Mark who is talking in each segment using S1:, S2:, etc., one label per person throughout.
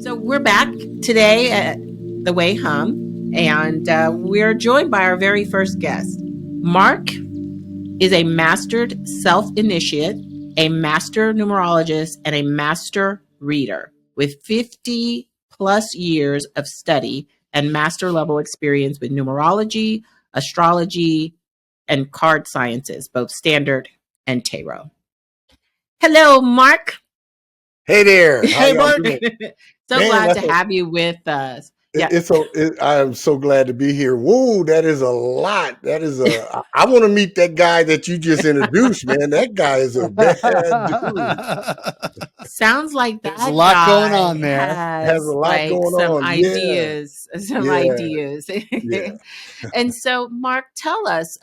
S1: So we're back today at The Way Hum, and we're joined by our very first guest. Mark is a mastered self-initiate, a master numerologist, and a master reader with 50 plus years of study and master level experience with numerology, astrology, and card sciences, both standard and tarot. Hello, Mark.
S2: Hey there. How
S1: Hey,
S2: y'all
S1: Mark.
S2: doing?
S1: So
S2: Man,
S1: glad to have you with us. Yeah.
S2: I am so glad to be here. Whoa, that is a lot. I want to meet that guy that you just introduced, man. That guy is a bad dude.
S1: Sounds like
S3: There's
S1: that
S3: a lot
S1: guy
S3: going on there.
S2: Has
S1: has
S2: a lot
S1: like
S2: going
S1: some
S2: on. Yeah,
S1: ideas,
S2: yeah, yeah.
S1: And so, Mark, tell us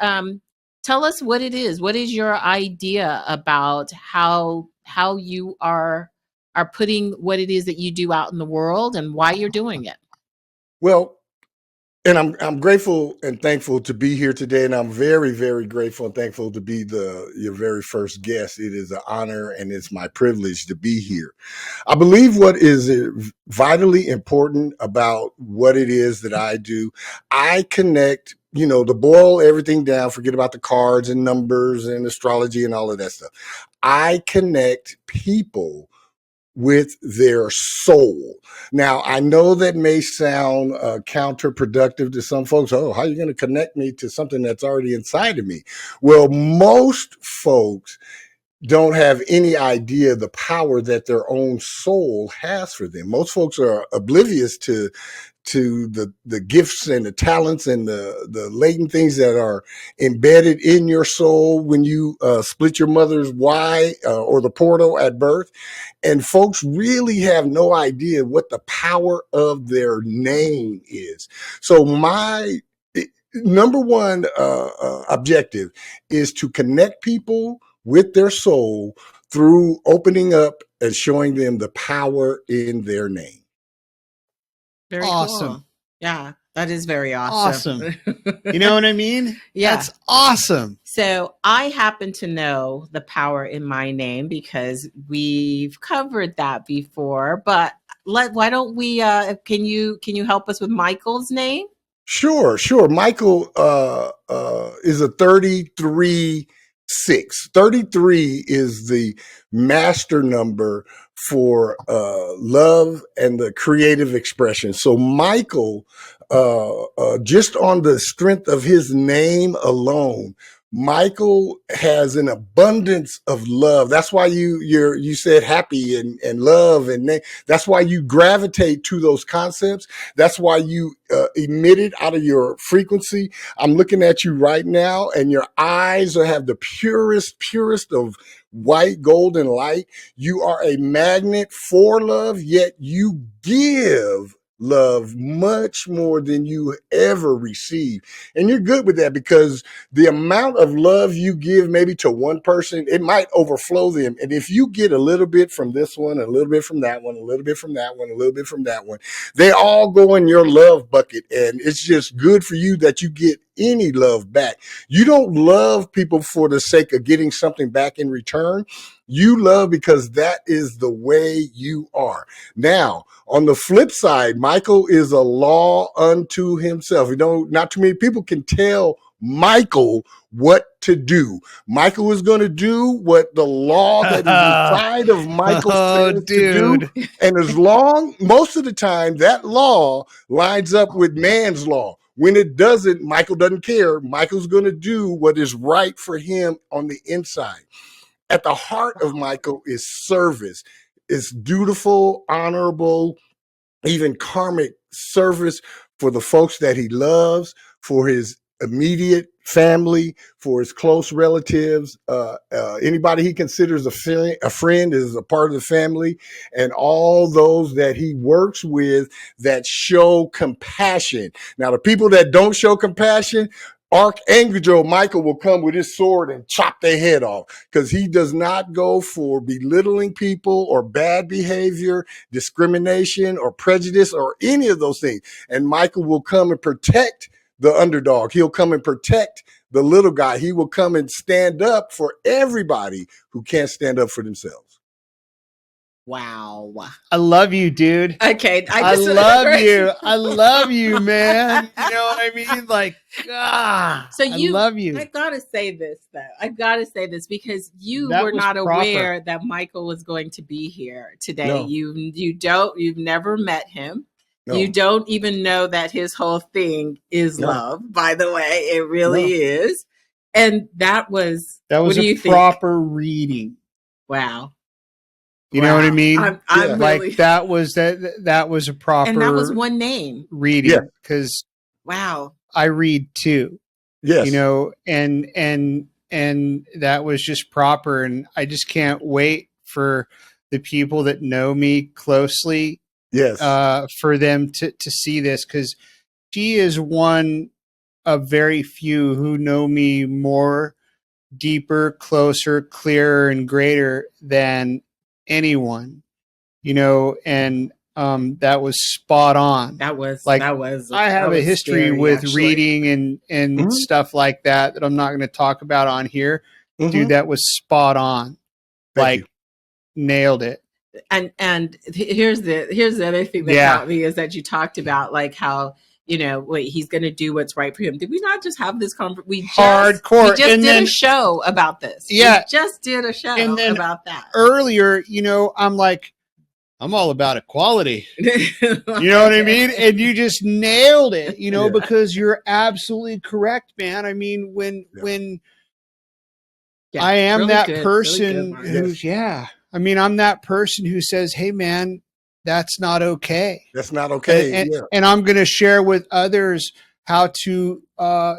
S1: what it is. What is your idea about how you are putting what it is that you do out in the world and why you're doing it?
S2: Well, and I'm grateful and thankful to be here today, and I'm very, very grateful and thankful to be your very first guest. It is an honor and it's my privilege to be here. I believe what is vitally important about what it is that I do, I connect, to boil everything down, forget about the cards and numbers and astrology and all of that stuff. I connect people with their soul. Now, I know that may sound counterproductive to some folks. Oh, how are you going to connect me to something that's already inside of me? Well, most folks don't have any idea the power that their own soul has for them. Most folks are oblivious to the gifts and the talents and the latent things that are embedded in your soul when you split your mother's Y or the portal at birth. And folks really have no idea what the power of their name is. So my number one objective is to connect people with their soul through opening up and showing them the power in their name.
S1: Very
S3: Awesome.
S1: cool. Yeah, that is very awesome.
S3: You know what I mean?
S1: Yeah.
S3: That's awesome.
S1: So I happen to know the power in my name because we've covered that before. But why don't we? Can you help us with Michael's name?
S2: Sure. Michael is a 33-6. 33 is the master number for love and the creative expression. So Michael, just on the strength of his name alone, Michael has an abundance of love. That's why you said happy and love, and that's why you gravitate to those concepts. That's why you emit it out of your frequency. I'm looking at you right now, and your eyes have the purest of white, golden light. You are a magnet for love, yet you give love much more than you ever receive. And you're good with that because the amount of love you give maybe to one person, it might overflow them. And if you get a little bit from this one, a little bit from that one, a little bit from that one, a little bit from that one, they all go in your love bucket. And it's just good for you that you get any love back. You don't love people for the sake of getting something back in return. You love because that is the way you are. Now, on the flip side, Michael is a law unto himself. Not too many people can tell Michael what to do. Michael is going to do what the law that is inside of Michael says to do. And most of the time, that law lines up with man's law. When it doesn't, Michael doesn't care. Michael's going to do what is right for him on the inside. At the heart of Michael is service. It's dutiful, honorable, even karmic service for the folks that he loves, for his immediate family, for his close relatives, anybody he considers a friend is a part of the family, and all those that he works with that show compassion. Now, the people that don't show compassion, Archangel Michael will come with his sword and chop their head off because he does not go for belittling people or bad behavior, discrimination or prejudice or any of those things. And Michael will come and protect the underdog. He'll come and protect the little guy. He will come and stand up for everybody who can't stand up for themselves.
S1: Wow.
S3: I love you, dude.
S1: Okay.
S3: I
S1: just
S3: love you. I love you, man. You know what I mean? Like,
S1: So
S3: I love
S1: I
S3: you.
S1: gotta say this though. I gotta say this because you
S3: That
S1: were
S3: was
S1: not
S3: proper.
S1: aware that Michael was going to be here today.
S2: No.
S1: You've never met him.
S2: No.
S1: You don't even know that his whole thing is
S2: No.
S1: love. By the way, it really is. And that was
S3: That was
S1: what do
S3: a
S1: you think?
S3: proper reading.
S1: Wow.
S3: You know what I mean?
S1: I'm
S2: Yeah.
S3: Like
S1: really,
S3: that was a proper
S1: and that was one name.
S3: reading
S2: Yeah.
S3: because
S1: Wow.
S3: I read too.
S2: Yes.
S3: You know, and that was just proper, and I just can't wait for the people that know me closely
S2: Yes.
S3: for them to see this, because she is one of very few who know me more deeper, closer, clearer, and greater than anyone, you know, and that was spot on.
S1: That was
S3: Like, I have
S1: that
S3: a
S1: was
S3: history
S1: scary,
S3: with
S1: actually.
S3: reading and
S2: Mhm.
S3: stuff like that I'm not going to talk about on here.
S2: Mhm.
S3: Dude, that was spot on.
S2: Thank
S3: Like,
S2: you.
S3: nailed it.
S1: And here's the other thing that
S3: Yeah.
S1: got me is that you talked about like how he's going to do what's right for him. Did we not just have this conversation?
S3: Hardcore.
S1: We just
S3: And
S1: did
S3: then-
S1: a show about this.
S3: Yeah.
S1: We just did a show
S3: And then
S1: about that.
S3: Earlier, you know, I'm like, I'm all about equality. You know what I mean? And you just nailed it, you know,
S2: Yeah.
S3: because you're absolutely correct, man. I mean, when
S1: Yeah,
S3: I am
S1: really
S3: that
S1: good,
S3: person
S1: really good, Mark.
S3: who's, I mean, I'm that person who says, hey, man, that's not okay.
S2: That's not okay.
S3: And,
S2: Yeah.
S3: and I'm going to share with others how to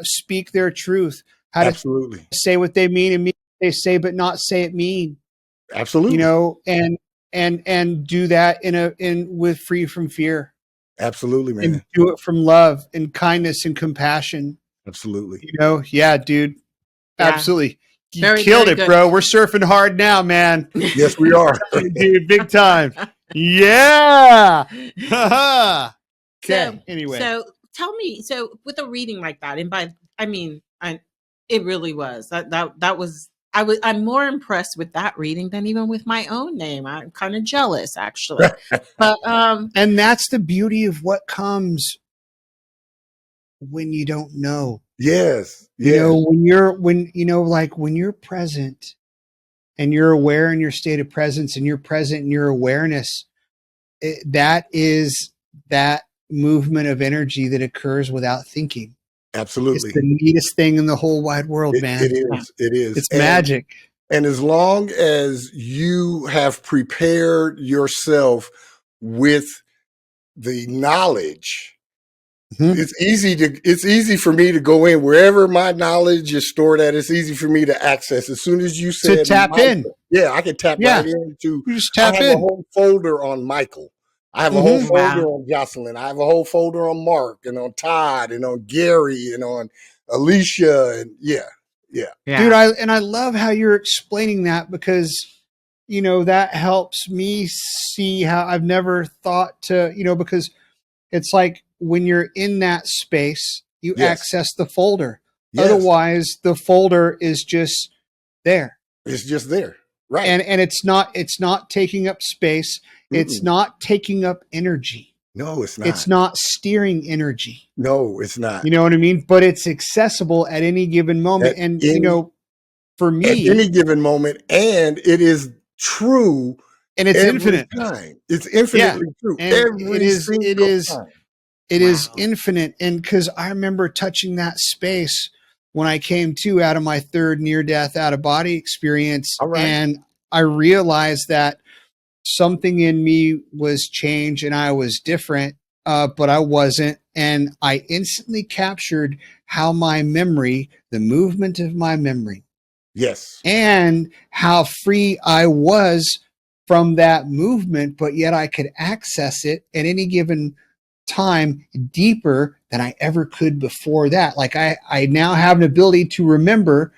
S3: speak their truth, how
S2: Absolutely.
S3: to say what they mean and mean what they say, but not say it mean,
S2: Absolutely.
S3: you know, and do that with free from fear.
S2: Absolutely, man.
S3: And do it from love and kindness and compassion.
S2: Absolutely.
S3: You know, yeah, dude.
S1: Yeah.
S3: Absolutely. You
S1: Very,
S3: killed
S1: very
S3: it,
S1: good.
S3: bro. We're surfing hard now, man.
S2: Yes, we are.
S3: Dude, big time. Yeah. Okay. Anyway.
S1: So tell me, so with a reading like that, and it really was that was I'm more impressed with that reading than even with my own name. I'm kind of jealous, actually. But
S3: and that's the beauty of what comes when you don't know.
S2: Yes.
S3: You know, when you're present and you're aware in your state of presence and you're present in your awareness, that is that movement of energy that occurs without thinking.
S2: Absolutely.
S3: It's the neatest thing in the whole wide world, man.
S2: It is. It is.
S3: It's magic.
S2: And as long as you have prepared yourself with the knowledge, it's easy for me to go in wherever my knowledge is stored at. It's easy for me to access. As soon as you said
S3: to tap in.
S2: Yeah, I can tap right into.
S3: You just tap
S2: I have
S3: in.
S2: a whole folder on Michael. I have a whole folder on Jocelyn. I have a whole folder on Mark and on Todd and on Gary and on Alicia. And yeah.
S3: Dude, I love how you're explaining that, because, you know, that helps me see how I've never thought to, you know, because it's like when you're in that space, you access the folder. Yes. Otherwise, the folder is just there.
S2: It's just there. Right.
S3: And it's not taking up space. It's not taking up energy.
S2: No, it's not.
S3: It's not steering energy.
S2: No, it's not.
S3: You know what I mean? But it's accessible at any given moment. You know, for me,
S2: at any given moment, and it is true.
S3: And it's infinite.
S2: Time. It's infinitely true.
S3: And it is infinite. And because I remember touching that space when I came out of my third near-death out-of-body experience. And I realized that something in me was changed and I was different, but I wasn't. And I instantly captured how my memory, the movement of my memory.
S2: Yes.
S3: And how free I was from that movement, but yet I could access it at any given time deeper than I ever could before that. Like I now have an ability to remember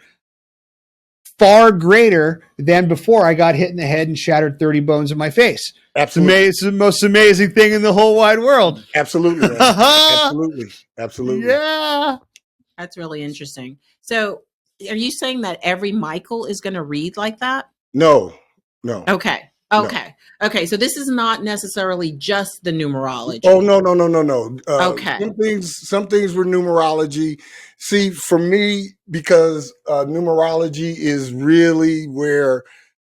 S3: far greater than before I got hit in the head and shattered 30 bones in my face.
S2: Absolutely.
S3: It's the most amazing thing in the whole wide world.
S2: Absolutely. Absolutely.
S3: Yeah.
S1: That's really interesting. So are you saying that every Michael is going to read like that?
S2: No.
S1: Okay. Okay, so this is not necessarily just the numerology.
S2: Oh, no.
S1: Okay.
S2: Some things were numerology. See, for me, because numerology is really where,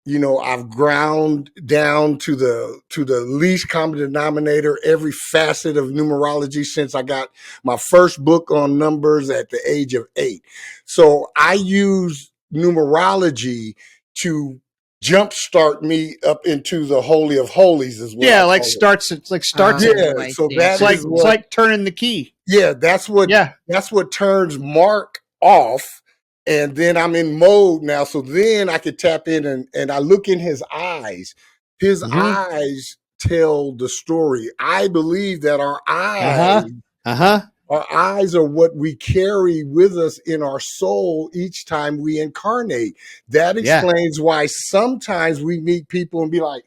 S2: you know, I've ground down to the least common denominator, every facet of numerology since I got my first book on numbers at the age of 8. So I use numerology to jumpstart me up into the holy of holies as well.
S3: Yeah, like starts. It's like starts.
S2: Yeah,
S1: I
S2: so
S1: see.
S2: that
S3: It's
S2: is
S3: like turning the key.
S2: yeah, that's what turns Mark off. And then I'm in mode now. So then I could tap in and I look in his eyes. His eyes tell the story. I believe that our eyes are what we carry with us in our soul each time we incarnate. That explains why sometimes we meet people and be like,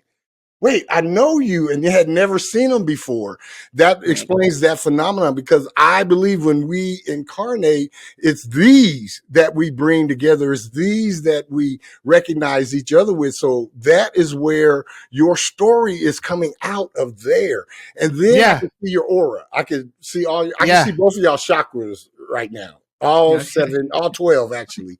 S2: wait, I know you, and you had never seen them before. That explains that phenomenon, because I believe when we incarnate, it's these that we bring together. It's these that we recognize each other with. So that is where your story is coming out of there. And then I can see your aura. I can see I can see both of y'all chakras right now. All 7, all 12, actually.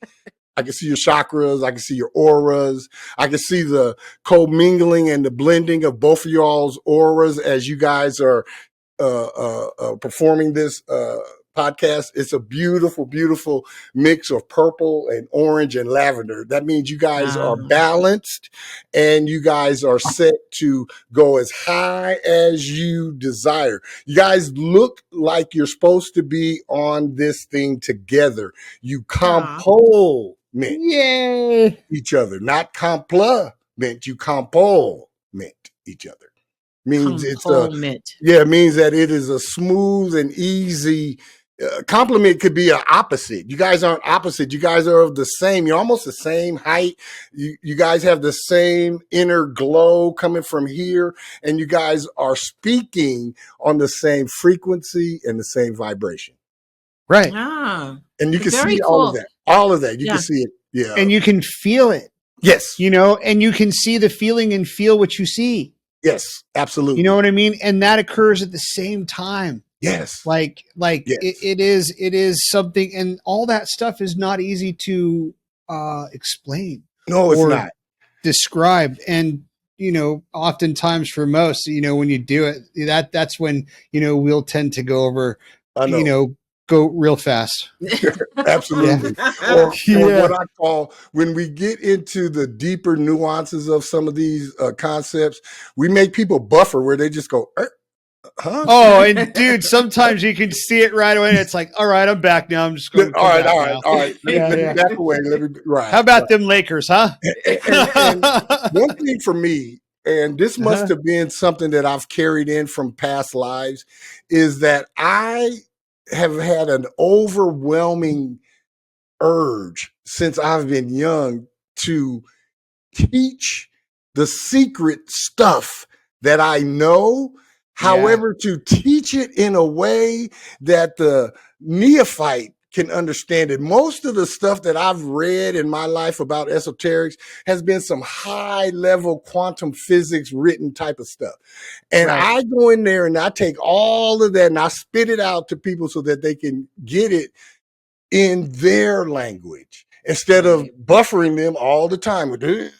S2: I can see your chakras. I can see your auras. I can see the co-mingling and the blending of both of y'all's auras as you guys are performing this podcast. It's a beautiful, beautiful mix of purple and orange and lavender. That means you guys are balanced and you guys are set to go as high as you desire. You guys look like you're supposed to be on this thing together. You complement each other, not compliment. You complement each other. Means it means that it is a smooth and easy compliment. Could be an opposite. You guys aren't opposite. You guys are of the same. You're almost the same height. You guys have the same inner glow coming from here, and you guys are speaking on the same frequency and the same vibration.
S3: Right.
S2: And you can see all of that. All of that. You can see it. Yeah.
S3: And you can feel it.
S2: Yes.
S3: You know, and you can see the feeling and feel what you see.
S2: Yes, absolutely.
S3: You know what I mean? And that occurs at the same time.
S2: Yes.
S3: Like it is something, and all that stuff is not easy to explain.
S2: No, it's not.
S3: Describe. And, you know, oftentimes for most, you know, when you do it, that's when, you know, we'll tend to go over, you know, go real fast.
S2: Absolutely. Or what I call, when we get into the deeper nuances of some of these concepts, we make people buffer where they just go, huh?
S3: Oh, and dude, sometimes you can see it right away. And it's like, all right, I'm back now. I'm just going.
S2: All right. Let me back away.
S3: How about them Lakers, huh?
S2: and one thing for me, and this must have been something that I've carried in from past lives, is that I have had an overwhelming urge since I've been young to teach the secret stuff that I know. However, to teach it in a way that the neophyte can understand it. Most of the stuff that I've read in my life about esoterics has been some high level quantum physics written type of stuff. And I go in there and I take all of that and I spit it out to people so that they can get it in their language instead of buffering them all the time with it.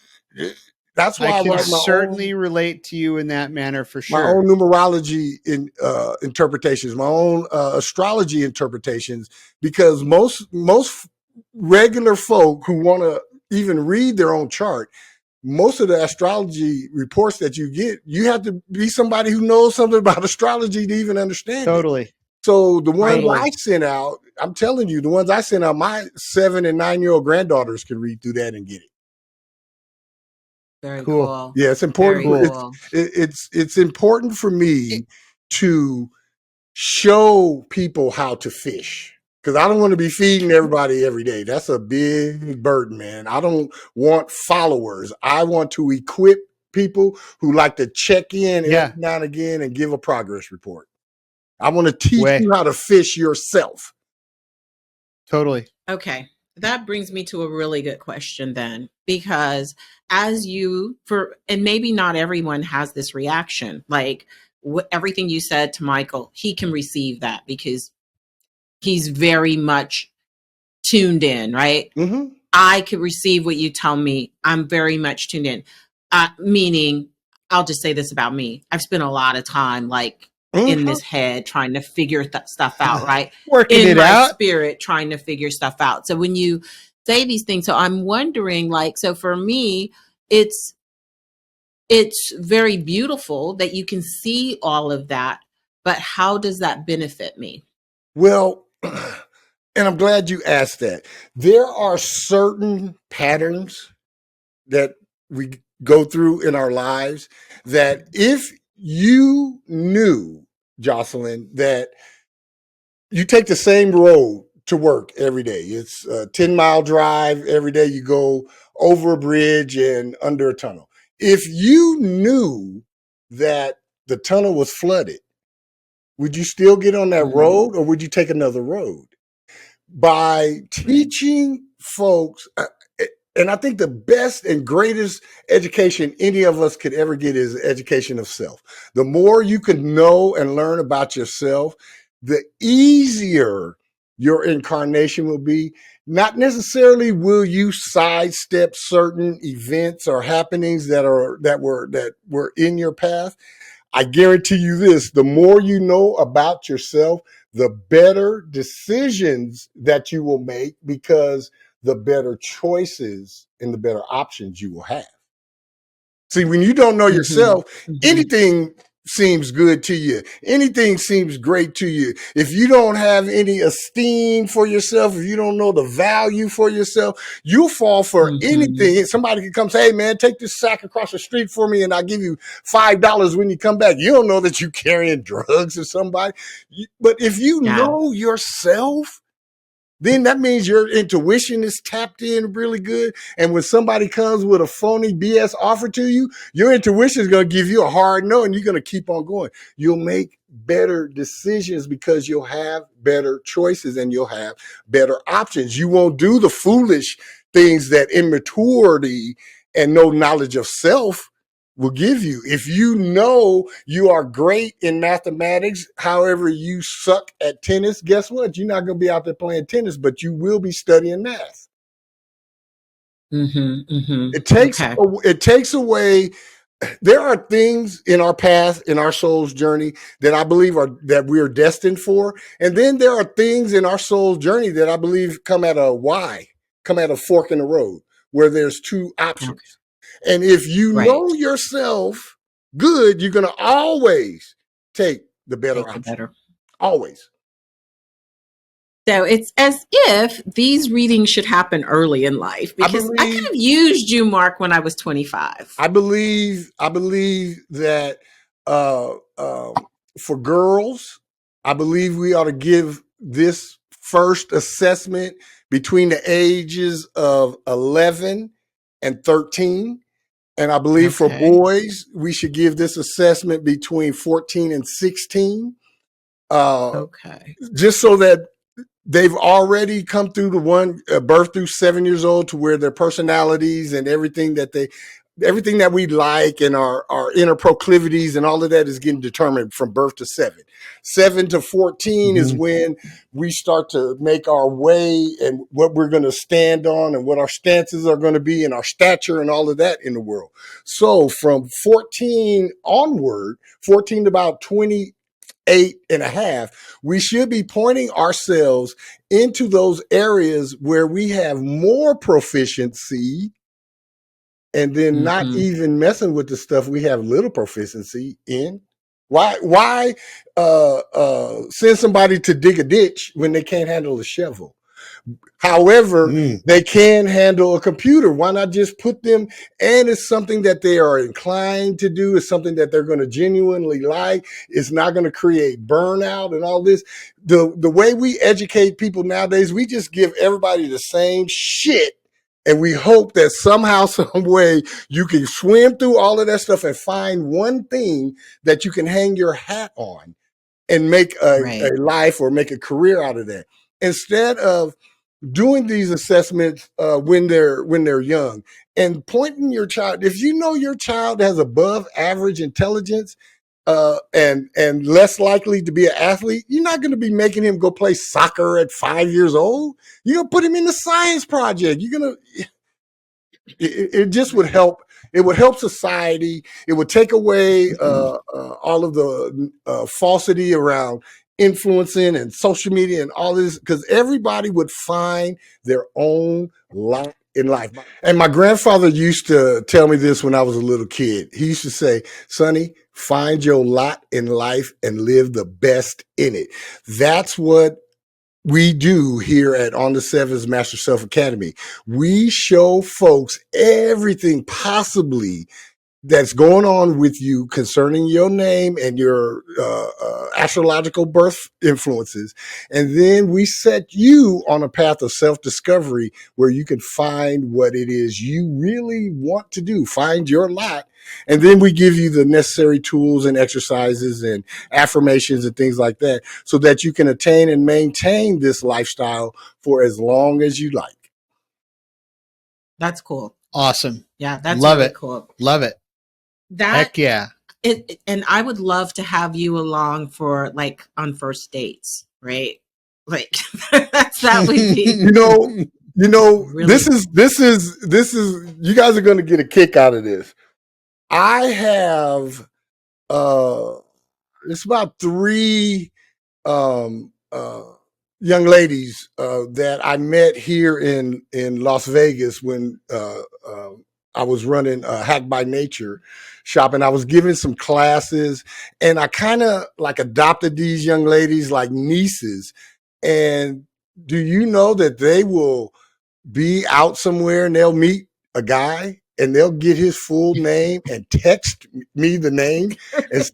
S2: That's why
S3: I can certainly relate to you in that manner for sure.
S2: My own numerology interpretations, my own astrology interpretations, because most regular folk who want to even read their own chart, most of the astrology reports that you get, you have to be somebody who knows something about astrology to even understand it. So the ones I sent out, I'm telling you, the ones I sent out, my 7 and 9-year-old granddaughters can read through that and get it.
S1: Very cool.
S2: Yeah, it's important. Cool. It's important for me to show people how to fish, because I don't want to be feeding everybody every day. That's a big burden, man. I don't want followers. I want to equip people who like to check in every now and again and give a progress report. I want to teach you how to fish yourself.
S3: Totally.
S1: Okay. that brings me to a really good question then, because and maybe not everyone has this reaction, like everything you said to Michael, he can receive that because he's very much tuned in, right?
S2: Mm-hmm.
S1: I could receive what you tell me. I'm very much tuned in. Meaning, I'll just say this about me. I've spent a lot of time like in this head trying to figure stuff out, right?
S3: Working
S1: in
S3: it
S1: my
S3: out.
S1: spirit, trying to figure stuff out. So when you say these things, so I'm wondering, like, so for me, it's very beautiful that you can see all of that, but how does that benefit me?
S2: Well, and I'm glad you asked that. There are certain patterns that we go through in our lives that if you knew, Jocelyn, that you take the same road to work every day. It's a 10-mile drive every day. You go over a bridge and under a tunnel. If you knew that the tunnel was flooded, would you still get on that road or would you take another road? By teaching folks, and I think the best and greatest education any of us could ever get is education of self. The more you can know and learn about yourself, the easier your incarnation will be. Not necessarily will you sidestep certain events or happenings that were in your path. I guarantee you this, the more you know about yourself, the better decisions that you will make, because the better choices and the better options you will have. See, when you don't know yourself, anything seems good to you. Anything seems great to you. If you don't have any esteem for yourself, if you don't know the value for yourself, you'll fall for anything. Somebody can come say, hey man, take this sack across the street for me and I'll give you $5 when you come back. You don't know that you're carrying drugs or somebody. But if you know yourself, then that means your intuition is tapped in really good. And when somebody comes with a phony BS offer to you, your intuition is going to give you a hard no, and you're going to keep on going. You'll make better decisions because you'll have better choices and you'll have better options. You won't do the foolish things that immaturity and no knowledge of self will give you. If you know you are great in mathematics, however you suck at tennis, guess what? You're not going to be out there playing tennis, but you will be studying math. It takes away. There are things in our path, in our soul's journey, that I believe that we are destined for. And then there are things in our soul's journey that I believe come at a fork in the road, where there's two options. And if you know yourself good, you're going to always take the better option. Always.
S1: So it's as if these readings should happen early in life, because I could have used you, Mark, when I was 25.
S2: I believe that for girls, I believe we ought to give this first assessment between the ages of 11 and 13. And I believe for boys, we should give this assessment between 14 and 16. Just so that they've already come through the birth through 7 years old, to where their personalities and everything that we like and our inner proclivities and all of that is getting determined from birth to 7. 7 to 14 is when we start to make our way and what we're going to stand on and what our stances are going to be and our stature and all of that in the world. So from 14 onward, 14 to about 28 and a half, we should be pointing ourselves into those areas where we have more proficiency, and then not even messing with the stuff we have little proficiency in. Why send somebody to dig a ditch when they can't handle a shovel? However, they can handle a computer. Why not just put them? And it's something that they are inclined to do. It's something that they're going to genuinely like. It's not going to create burnout and all this. The way we educate people nowadays, we just give everybody the same shit. And we hope that somehow, some way, you can swim through all of that stuff and find one thing that you can hang your hat on and make a life or make a career out of that. Instead of doing these assessments when they're young, and pointing your child. If you know your child has above average intelligence and less likely to be an athlete, you're not going to be making him go play soccer at 5 years old. You're going to put him in the science project. You're going to. It just would help. It would help society. It would take away all of the falsity around influencing and social media and all this, because everybody would find their own lot in life. And my grandfather used to tell me this when I was a little kid. He used to say, "Sonny, find your lot in life and live the best in it." That's what we do here at On the Sevens Master Self Academy. We show folks everything possibly that's going on with you concerning your name and your astrological birth influences. And then we set you on a path of self-discovery where you can find what it is you really want to do, find your lot. And then we give you the necessary tools and exercises and affirmations and things like that so that you can attain and maintain this lifestyle for as long as you like.
S1: That's cool.
S3: Awesome.
S1: Yeah, that's
S3: Love
S1: really
S3: it.
S1: cool.
S3: Love it. Heck yeah.
S1: And I would love to have you along for like on first dates, right? Like that would be
S2: really this is you guys are going to get a kick out of this. I have it's about 3 young ladies that I met here in Las Vegas when I was running Hack by Nature shop, and I was giving some classes, and I kind of like adopted these young ladies like nieces. And do you know that they will be out somewhere and they'll meet a guy and they'll get his full name and text me the name and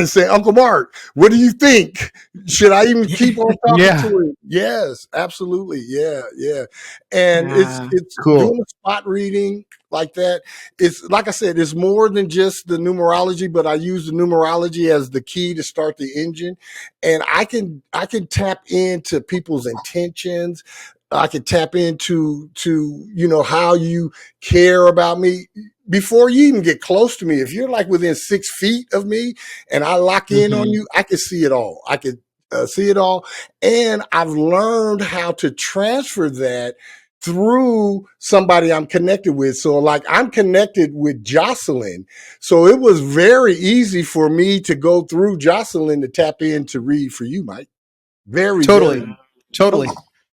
S2: say, "Uncle Mark, what do you think? Should I even keep on talking to him?" Yes, absolutely. Yeah. And it's
S3: cool.
S2: Doing a spot reading like that. It's like I said, it's more than just the numerology, but I use the numerology as the key to start the engine. And I can tap into people's intentions. I can tap into how you care about me before you even get close to me. If you're like within 6 feet of me and I lock in on you, I can see it all. I can see it all. And I've learned how to transfer that through somebody I'm connected with. So like I'm connected with Jocelyn. So it was very easy for me to go through Jocelyn to tap in to read for you, Mike.
S3: Totally.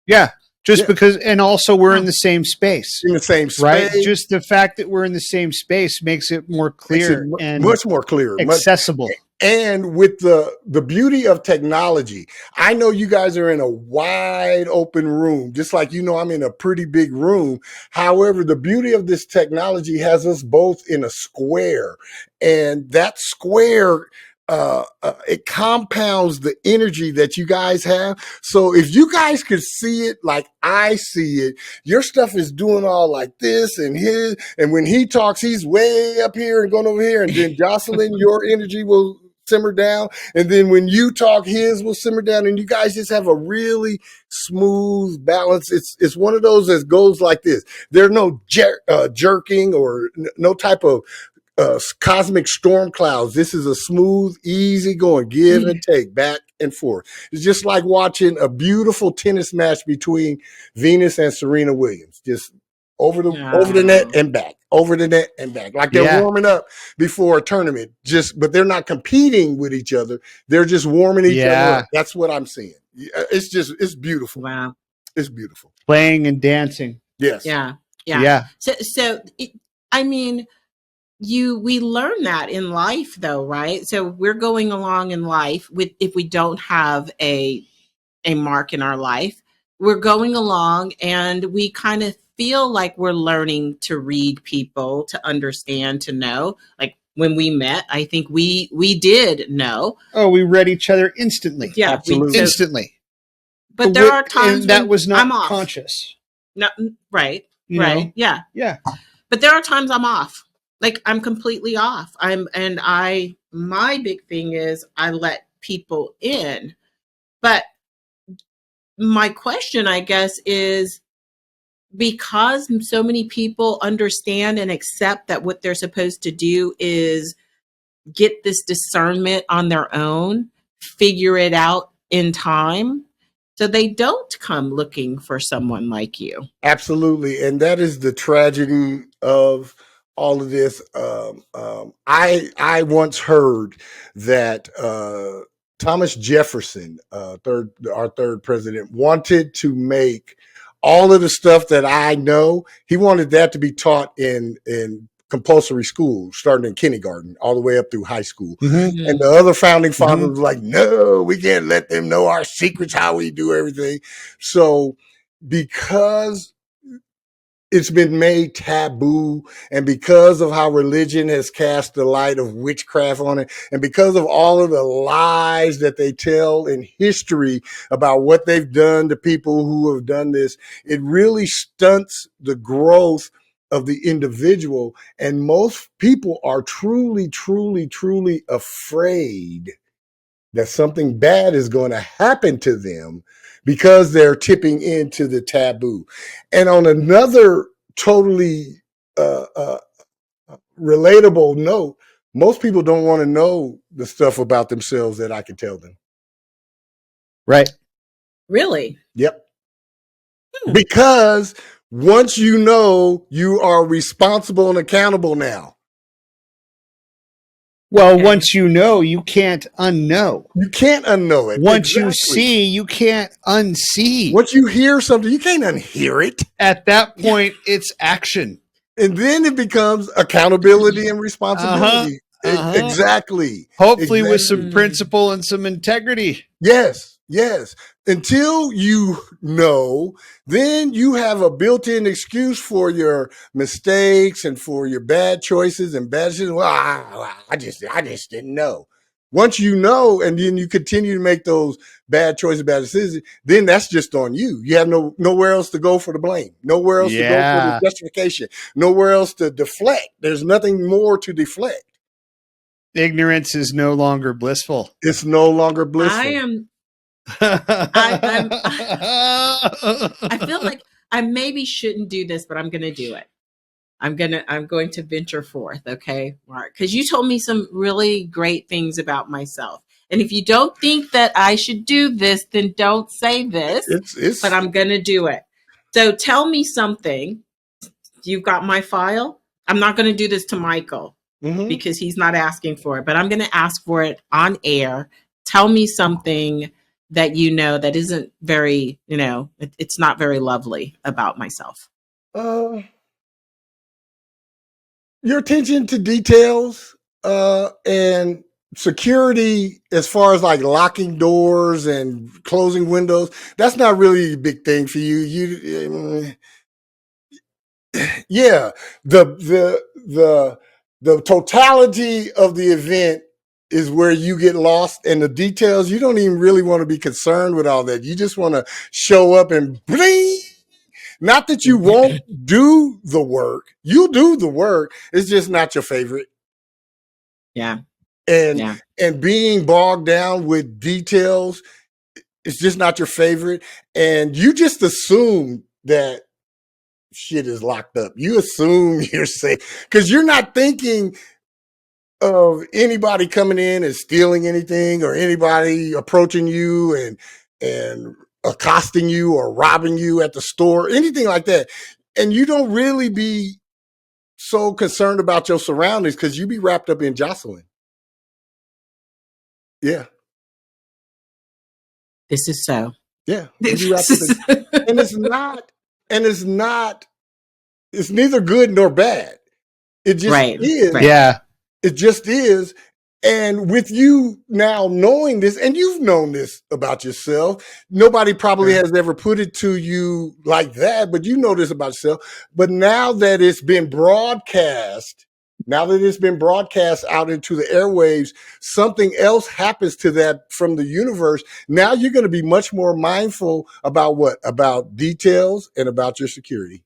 S3: Yeah. Because, and also we're in the same space.
S2: In the same space.
S3: Right? Just the fact that we're in the same space makes it more clear and
S2: much more clear,
S3: accessible.
S2: And with the beauty of technology, I know you guys are in a wide open room, just like I'm in a pretty big room. However, the beauty of this technology has us both in a square, and that square it compounds the energy that you guys have. So if you guys could see it like I see it, your stuff is doing all like this and his, and when he talks, he's way up here and going over here. And then Jocelyn, your energy will simmer down. And then when you talk, his will simmer down. And you guys just have a really smooth balance. It's one of those that goes like this. There's no jerking or no type of cosmic storm clouds. This is a smooth, easy going, give and take, back and forth. It's just like watching a beautiful tennis match between Venus and Serena Williams. Just over the net and back, over the net and back. Like they're warming up before a tournament. But they're not competing with each other. They're just warming each other up. That's what I'm seeing. It's beautiful.
S1: Wow.
S2: It's beautiful.
S3: Playing and dancing.
S2: Yes.
S1: Yeah. So we learn that in life though, right? So we're going along in life if we don't have a mark in our life, we're going along and we kind of feel like we're learning to read people, to understand, to know. Like when we met, I think we did know.
S3: Oh, we read each other instantly.
S1: Yeah,
S3: absolutely. Instantly.
S1: But there are times
S3: that was not
S1: I'm off.
S3: Conscious.
S1: No, right.
S3: You
S1: right.
S3: know?
S1: Yeah.
S3: Yeah.
S1: But there are times I'm off. Like I'm completely off. My big thing is I let people in, but my question, I guess, is because so many people understand and accept that what they're supposed to do is get this discernment on their own, figure it out in time, so they don't come looking for someone like you.
S2: Absolutely. And that is the tragedy of all of this. I once heard that Thomas Jefferson, our third president, wanted to make all of the stuff that I know. He wanted that to be taught in compulsory school, starting in kindergarten all the way up through high school.
S3: Mm-hmm.
S2: And the other founding fathers was like, no, we can't let them know our secrets, how we do everything. So because it's been made taboo, and because of how religion has cast the light of witchcraft on it, and because of all of the lies that they tell in history about what they've done to people who have done this, it really stunts the growth of the individual. And most people are truly, truly, truly afraid that something bad is going to happen to them because they're tipping into the taboo. And on another totally relatable note, most people don't want to know the stuff about themselves that I can tell them.
S3: Right.
S1: Really?
S2: Yep. Because once you know, you are responsible and accountable now.
S3: Well, once you know, you can't unknow.
S2: You can't unknow it.
S3: Once you see, you can't unsee.
S2: Once you hear something, you can't unhear it.
S3: At that point, it's action.
S2: And then it becomes accountability and responsibility. Exactly.
S3: Hopefully with some principle and some integrity.
S2: Yes. Yes. Until you know, then you have a built-in excuse for your mistakes and for your bad choices and bad decisions. Well, I just didn't know. Once you know, and then you continue to make those bad choices, bad decisions, then that's just on you. You have nowhere else to go for the blame, nowhere else to go for the justification, nowhere else to deflect. There's nothing more to deflect.
S3: Ignorance is no longer blissful.
S2: It's no longer blissful.
S1: I feel like I maybe shouldn't do this, but I'm going to do it. I'm going to venture forth. Okay, Mark, because you told me some really great things about myself. And if you don't think that I should do this, then don't say this, but I'm going to do it. So tell me something. You've got my file. I'm not going to do this to Michael because he's not asking for it, but I'm going to ask for it on air. Tell me something that you know that isn't very, it's not very lovely about myself.
S2: Your attention to details and security, as far as like locking doors and closing windows, that's not really a big thing for you. Yeah, the totality of the event is where you get lost, and the details, you don't even really want to be concerned with all that. You just want to show up and bling. Not that you won't do the work. You do the work. It's just not your favorite.
S1: Yeah.
S2: And being bogged down with details, it's just not your favorite. And you just assume that shit is locked up. You assume you're safe because you're not thinking of anybody coming in and stealing anything, or anybody approaching you and accosting you or robbing you at the store, anything like that. And you don't really be so concerned about your surroundings because you be wrapped up in Jocelyn. Yeah.
S1: This is so.
S2: Yeah. And it's neither good nor bad. It just is.
S3: Yeah.
S2: It just is. And with you now knowing this, and you've known this about yourself, nobody probably has ever put it to you like that, but you know this about yourself. But now that it's been broadcast out into the airwaves, something else happens to that from the universe. Now you're going to be much more mindful about what? About details and about your security.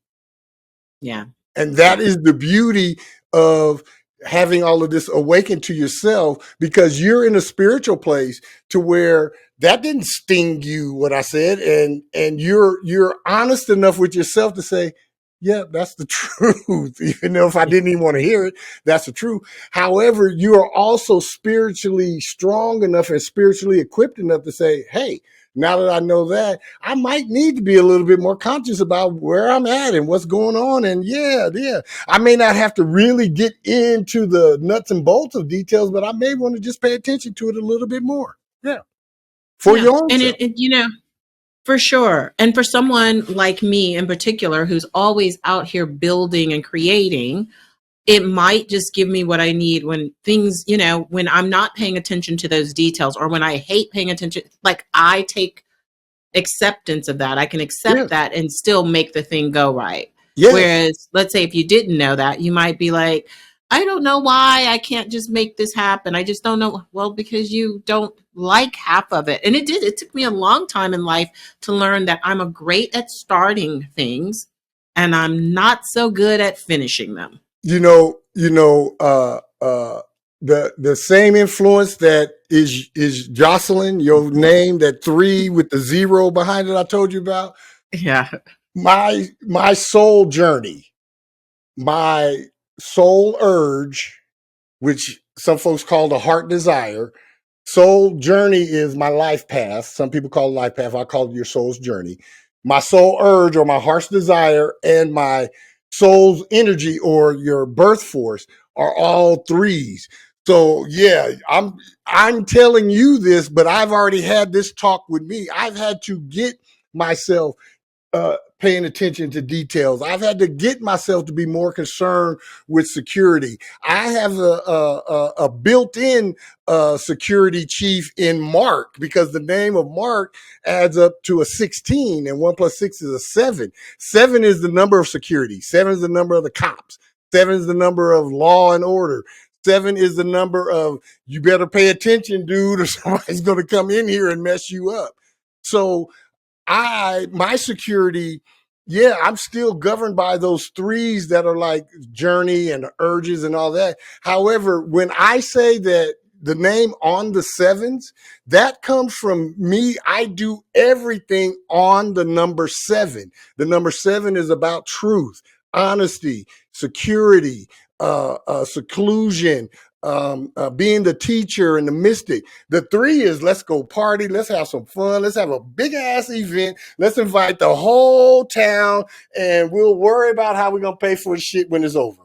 S1: Yeah.
S2: And that is the beauty of having all of this awaken to yourself, because you're in a spiritual place to where that didn't sting you, what I said. And you're honest enough with yourself to say, yeah, that's the truth. Even though if I didn't even want to hear it, that's the truth. However, you are also spiritually strong enough and spiritually equipped enough to say, hey, now that I know that, I might need to be a little bit more conscious about where I'm at and what's going on. And yeah, I may not have to really get into the nuts and bolts of details, but I may want to just pay attention to it a little bit more. Yeah. For your own
S1: and
S2: self.
S1: For sure. And for someone like me in particular, who's always out here building and creating, it might just give me what I need when things, when I'm not paying attention to those details, or when I hate paying attention. Like, I take acceptance of that. I can accept that and still make the thing go right. Yes. Whereas, let's say if you didn't know that, you might be like, I don't know why I can't just make this happen. I just don't know. Well, because you don't like half of it. And it took me a long time in life to learn that I'm great at starting things and I'm not so good at finishing them.
S2: The same influence that is Jocelyn, your name, that 3 with the 0 behind it I told you about.
S1: Yeah.
S2: My soul journey, my soul urge, which some folks call the heart desire. Soul journey is my life path. Some people call it life path. I call it your soul's journey. My soul urge, or my heart's desire, and my soul's energy, or your birth force, are all 3s. So yeah, I'm telling you this, but I've already had this talk with me. I've had to get myself paying attention to details. I've had to get myself to be more concerned with security. I have a built-in security chief in Mark, because the name of Mark adds up to a 16, and 1 + 6 is a 7. 7 is the number of security. 7 is the number of the cops. 7 is the number of law and order. 7 is the number of, you better pay attention, dude, or somebody's going to come in here and mess you up. So my security, I'm still governed by those 3s that are like journey and urges and all that. However, when I say that the name on the 7s, that comes from me. I do everything on the number 7. The number 7 is about truth, honesty, security, seclusion, being the teacher and the mystic. The 3 is, let's go party, let's have some fun, let's have a big ass event, let's invite the whole town, and we'll worry about how we're gonna pay for the shit when it's over.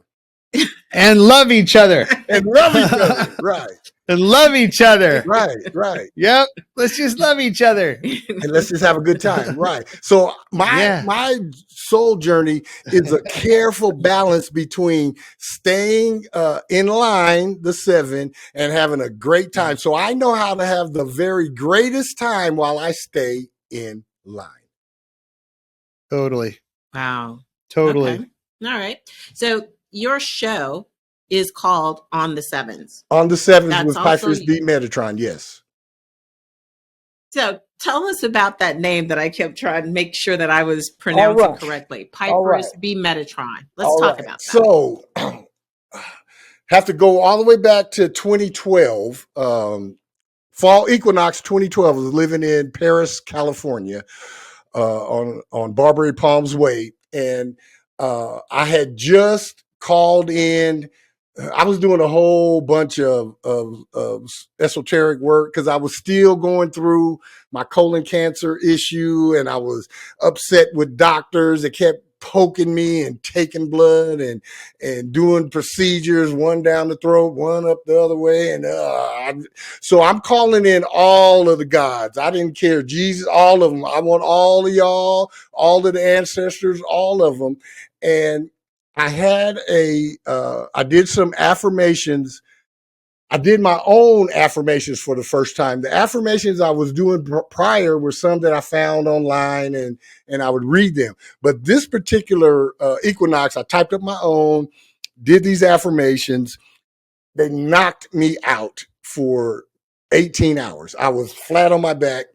S3: And love each other.
S2: And love each other, right.
S3: And love each other.
S2: Right.
S3: Yep. Let's just love each other.
S2: And let's just have a good time. Right. So my soul journey is a careful balance between staying in line, the 7, and having a great time. So I know how to have the very greatest time while I stay in line.
S3: Totally.
S1: Wow.
S3: Totally.
S1: Okay. All right. So your show is called On the 7s.
S2: On the 7s with Pyephreius B, Metatron, yes.
S1: So tell us about that name that I kept trying to make sure that I was pronouncing correctly. Pyephreius B, Metatron. Let's talk about that.
S2: So have to go all the way back to 2012. Fall equinox 2012. I was living in Paris, California, on Barbary Palms Way. And I had just called in. I was doing a whole bunch of esoteric work because I was still going through my colon cancer issue, and I was upset with doctors that kept poking me and taking blood and doing procedures, one down the throat, one up the other way. And so I'm calling in all of the gods. I didn't care. Jesus, all of them. I want all of y'all, all of the ancestors, all of them. And I had I did some affirmations. I did my own affirmations for the first time. The affirmations I was doing prior were some that I found online, and I would read them. But this particular equinox, I typed up my own, did these affirmations. They knocked me out for 18 hours. I was flat on my back.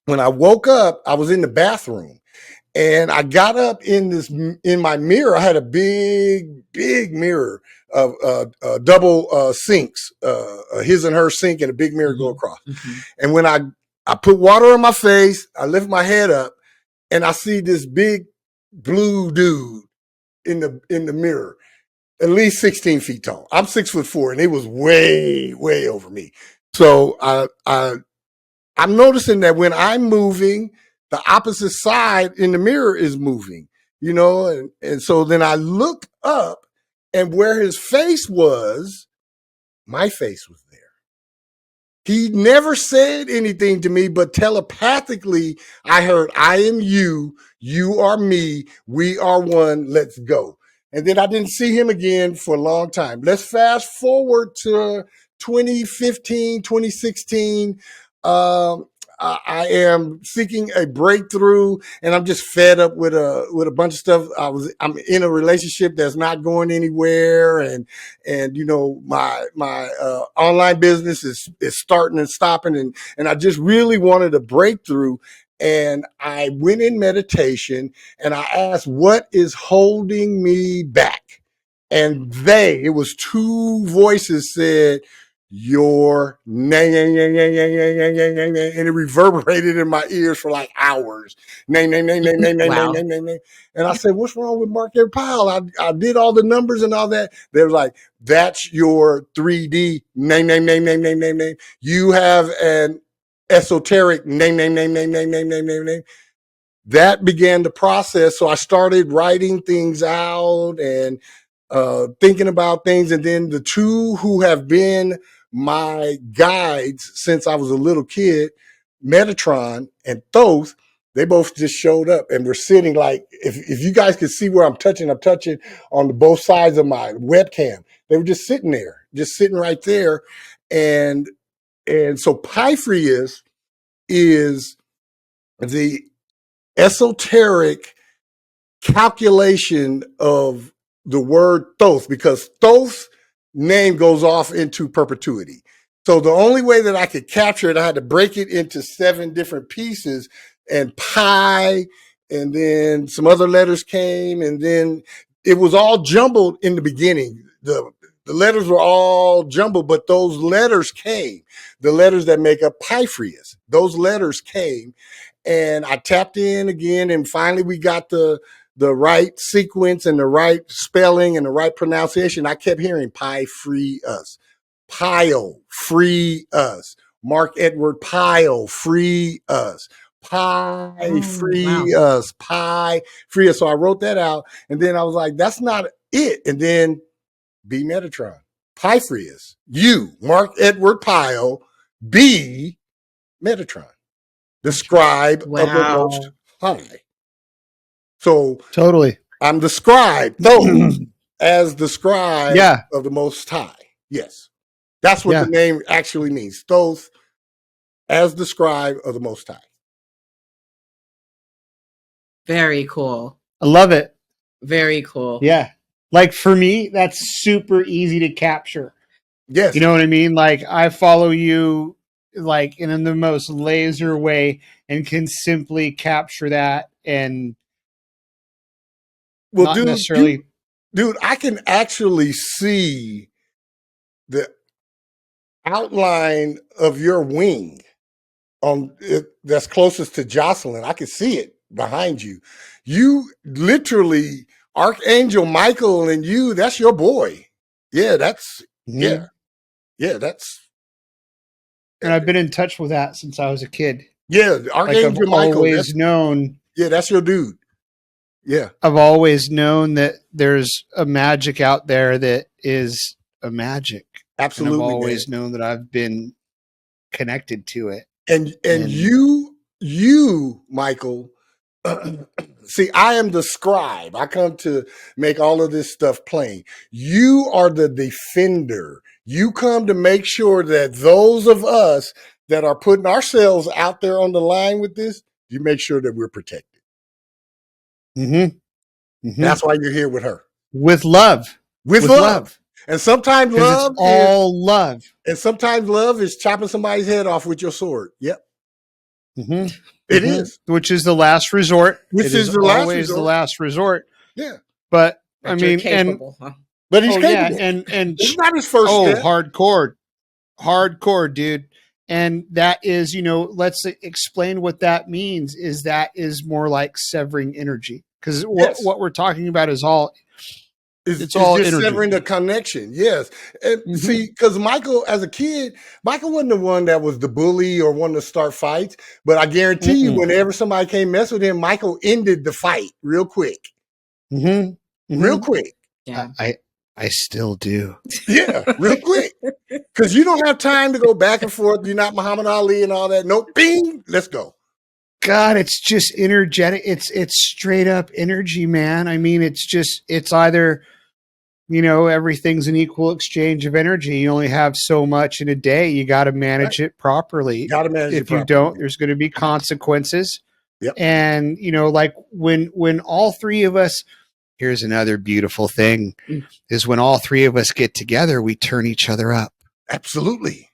S2: When I woke up, I was in the bathroom. And I got up in my mirror. I had a big mirror of double sinks, his and her sink, and a big mirror go across. And when I put water on my face, I lift my head up, and I see this big blue dude in the mirror, at least 16 feet tall. I'm 6'4", and it was way over me. So I'm noticing that when I'm moving, the opposite side in the mirror is moving, and so then I look up, and where his face was, my face was there. He never said anything to me, but telepathically, I heard, I am you, you are me, we are one, let's go. And then I didn't see him again for a long time. Let's fast forward to 2015, 2016. I am seeking a breakthrough, and I'm just fed up with a bunch of stuff. I'm in a relationship that's not going anywhere, and my online business is starting and stopping, and I just really wanted a breakthrough. And I went in meditation, and I asked, what is holding me back? And it was two voices said, your name, and it reverberated in my ears for like hours. Name. And I said, what's wrong with Edward Pyle? I did all the numbers and all that. They were like, that's your 3D name. You have an esoteric name. That began the process. So I started writing things out and thinking about things. And then the two who have been my guides since I was a little kid, Metatron and Thoth, they both just showed up, and we're sitting like, if you guys could see where I'm touching on both sides of my webcam. They were just sitting right there. And so Pyephreius is the esoteric calculation of the word Thoth, because Thoth's name goes off into perpetuity. So the only way that I could capture it, I had to break it into 7 different pieces, and pi, and then some other letters came, and then it was all jumbled in the beginning. The letters were all jumbled, but those letters came. The letters that make up Pyephreius, those letters came, and I tapped in again, and finally we got the right sequence and the right spelling and the right pronunciation. I kept hearing Pyephreius, Pyle, free us. Mark Edward Pyle, free us. Free us. Free us. So I wrote that out, and then I was like, that's not it. And then B Metatron, Pyephreius, you, Mark Edward Pyle, B Metatron, the scribe of the Most High. So
S3: totally,
S2: I'm the scribe, Thoth, as the scribe of the Most High. Yes, that's what the name actually means. Thoth, as the scribe of the Most High.
S1: Very cool.
S3: I love it.
S1: Very cool.
S3: Yeah. Like for me, that's super easy to capture.
S2: Yes.
S3: You know what I mean? Like I follow you like in the most laser way and can simply capture that, and
S2: well,
S3: not necessarily.
S2: Dude, I can actually see the outline of your wing on it that's closest to Jocelyn. I can see it behind you. You literally, Archangel Michael and you, that's your boy. Yeah, that's yeah, that's.
S3: And I've been in touch with that since I was a kid.
S2: Yeah, Archangel
S3: I've
S2: Michael.
S3: Always known.
S2: Yeah, that's your dude. Yeah,
S3: I've always known that there's a magic out there that is a magic.
S2: Absolutely,
S3: and I've always known that I've been connected to it.
S2: And you, Michael. See, I am the scribe. I come to make all of this stuff plain. You are the defender. You come to make sure that those of us that are putting ourselves out there on the line with this, you make sure that we're protected. That's why you're here with her.
S3: With love.
S2: With love. And sometimes love
S3: is all love.
S2: And sometimes love is chopping somebody's head off with your sword. Yep.
S3: Mm-hmm.
S2: It is.
S3: Which is the last resort.
S2: Which
S3: It
S2: is the
S3: always
S2: last
S3: the last resort.
S2: Yeah.
S3: But
S1: But
S3: I
S1: you're
S3: mean,
S1: capable, huh?
S2: But he's capable.
S3: yeah, and
S2: It's not his first step.
S3: hardcore, dude. And that is, let's explain what that means. Is that is more like severing energy, because what we're talking about is all. It's all
S2: just
S3: energy.
S2: severing the connection. Yes. And see, because Michael, as a kid, Michael wasn't the one that was the bully or wanted to start fights. But I guarantee you, whenever somebody came mess with him, Michael ended the fight real quick. Real quick.
S1: Yeah.
S3: I still do.
S2: Yeah, real quick. Because you don't have time to go back and forth. You're not Muhammad Ali and all that. Nope. Bing. Let's go.
S3: God, it's just energetic. It's straight up energy, man. I mean, it's either, everything's an equal exchange of energy. You only have so much in a day. You got to manage it properly.
S2: Got to manage it properly.
S3: If you don't, there's going to be consequences.
S2: Yep.
S3: And, like when all three of us, here's another beautiful thing, is when all three of us get together, we turn each other up.
S2: Absolutely.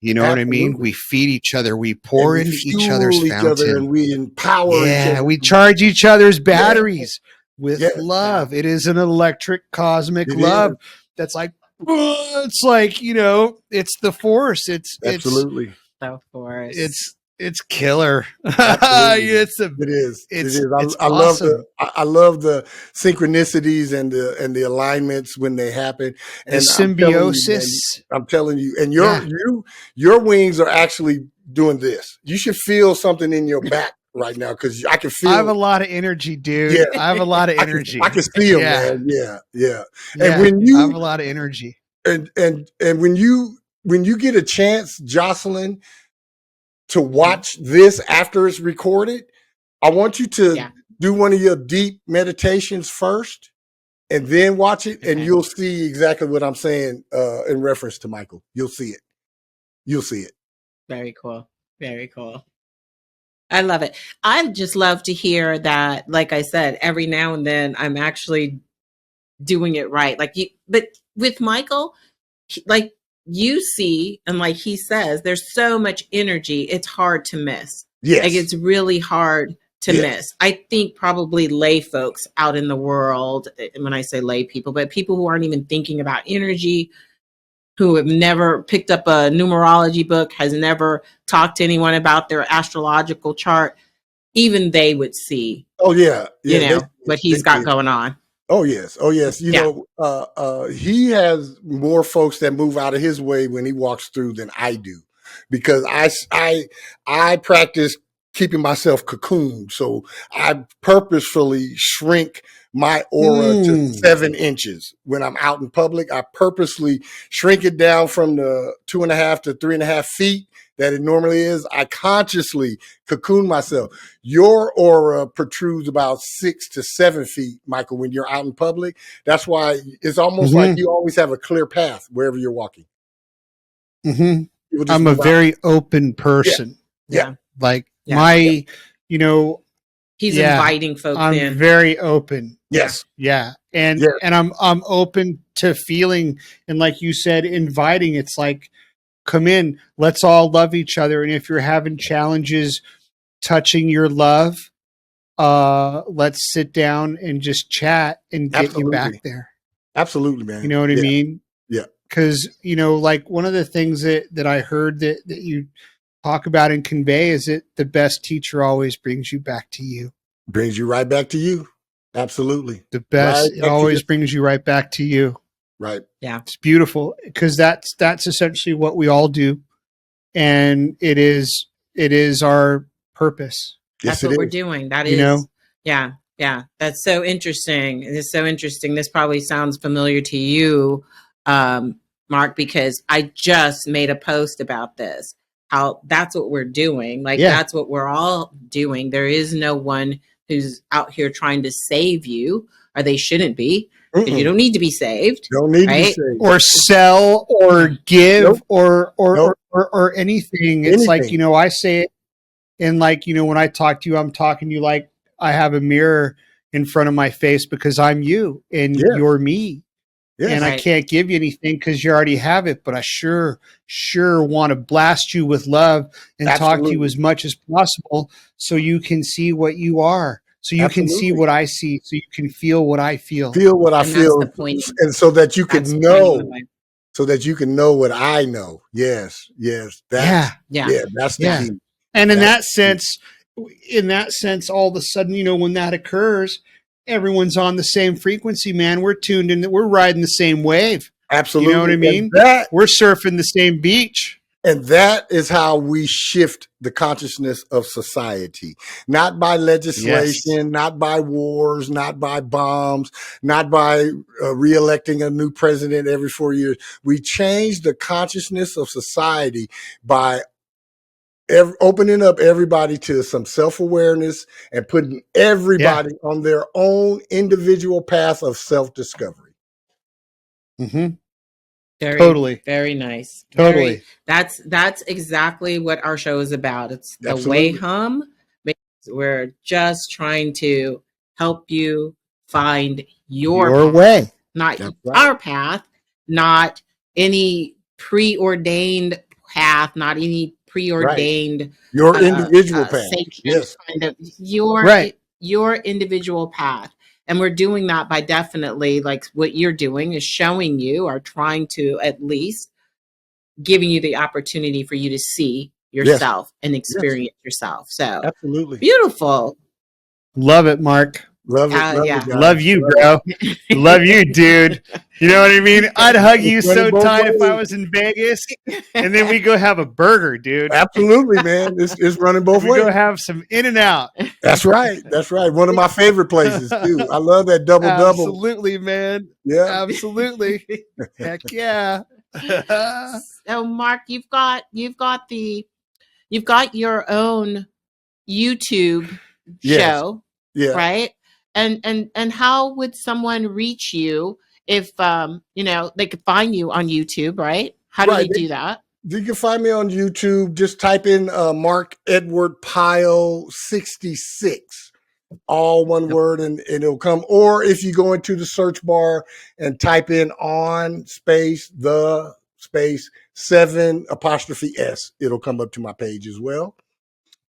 S3: You know what I mean? We feed each other. We pour into each other's fountain.
S2: And we empower each other.
S3: We charge each other's batteries with love. It is an electric cosmic love that's like, it's like, it's the force.
S2: Absolutely.
S1: The force.
S3: It's killer.
S2: It is. I
S3: awesome.
S2: love the synchronicities and the alignments when they happen. And
S3: the symbiosis.
S2: I'm telling you, and your wings are actually doing this. You should feel something in your back right now, because I can feel.
S3: I have a lot of energy, dude.
S2: Yeah.
S3: I have a lot of energy.
S2: I can feel, man. Yeah.
S3: And
S2: when you
S3: I have a lot of energy.
S2: And when you get a chance, Jocelyn, to watch this after it's recorded, I want you to do one of your deep meditations first and then watch it, and you'll see exactly what I'm saying in reference to Michael. You'll see it. You'll see it.
S1: Very cool. Very cool. I love it. I just love to hear that, like I said, every now and then I'm actually doing it right. But with Michael, like you see, and like he says, there's so much energy, it's hard to miss.
S2: Yes.
S1: Like it's really hard to miss. I think probably lay folks out in the world, when I say lay people, but people who aren't even thinking about energy, who have never picked up a numerology book, has never talked to anyone about their astrological chart, even they would see.
S2: Oh yeah.
S1: What he's got going on.
S2: Oh yes. He has more folks that move out of his way when he walks through than I do, because I practice keeping myself cocooned. So I purposefully shrink my aura to 7 inches when I'm out in public. I purposely shrink it down from the 2.5 to 3.5 feet that it normally is. I consciously cocoon myself. Your aura protrudes about 6 to 7 feet, Michael, when you're out in public. That's why it's almost like you always have a clear path wherever you're walking.
S3: I'm a very open person.
S2: Yeah.
S1: He's inviting folks in.
S3: I'm very open.
S2: Yes.
S3: Yeah. And I'm open to feeling, and like you said, inviting. It's like, come in, let's all love each other. And if you're having challenges touching your love, let's sit down and just chat and get you back there.
S2: Absolutely, man.
S3: You know what I mean?
S2: Yeah.
S3: Because, like one of the things that I heard that you talk about and convey is that the best teacher always brings you back to you.
S2: Brings you right back to you. Absolutely.
S3: The best, it always brings you right back to you.
S2: Right.
S1: Yeah.
S3: It's beautiful, because that's essentially what we all do. And it is our purpose.
S1: That's what we're doing. That is, yeah. That's so interesting. It is so interesting. This probably sounds familiar to you, Mark, because I just made a post about this, how that's what we're doing. That's what we're all doing. There is no one who's out here trying to save you, or they shouldn't be. You don't need to be saved.
S2: Don't need to be saved.
S3: Or sell or give or anything. It's like, I say it, and like, when I talk to you, I'm talking to you like I have a mirror in front of my face, because I'm you and you're me.
S2: Yes.
S3: And I can't give you anything because you already have it, but I sure want to blast you with love and talk to you as much as possible so you can see what you are. So you can see what I see, so you can feel what I feel.
S2: Feel what I feel.
S1: That's the point.
S2: And so that you can know. So that you can know what I know. Yes. That's the key.
S3: And in that sense, all of a sudden, when that occurs, everyone's on the same frequency, man. We're tuned in. We're riding the same wave.
S2: Absolutely.
S3: You know what I mean? We're surfing the same beach.
S2: And that is how we shift the consciousness of society, not by legislation, not by wars, not by bombs, not by re-electing a new president every 4 years. We change the consciousness of society by opening up everybody to some self-awareness and putting everybody on their own individual path of self-discovery.
S3: Mm-hmm.
S1: Totally. Very nice.
S3: Totally.
S1: That's exactly what our show is about. It's the way hum. We're just trying to help you find your
S3: way,
S1: not our path, not any preordained path, not any preordained
S2: your individual path.
S1: Yes, kind of your individual path. And we're doing that by definitely, like what you're doing is showing you, or trying to at least giving you the opportunity for you to see yourself and experience yourself. So
S2: absolutely
S1: beautiful.
S3: Love it, Mark.
S2: Love it.
S3: Love you, bro. Love you, dude. You know what I mean? I'd hug you so tight if I was in Vegas, and then we go have a burger, dude.
S2: Absolutely, man. It's running both ways.
S3: We go have some In-N-Out.
S2: That's right. One of my favorite places too. I love that double.
S3: Absolutely, man.
S2: Yeah,
S3: absolutely. Heck yeah.
S1: So, Mark, you've got your own YouTube show, right? And how would someone reach you if they could find you on YouTube, right? How do they do that?
S2: You can find me on YouTube. Just type in Mark Edward Pyle 66, all one word, and it'll come. Or if you go into the search bar and type in on space the space 7'S, it'll come up to my page as well.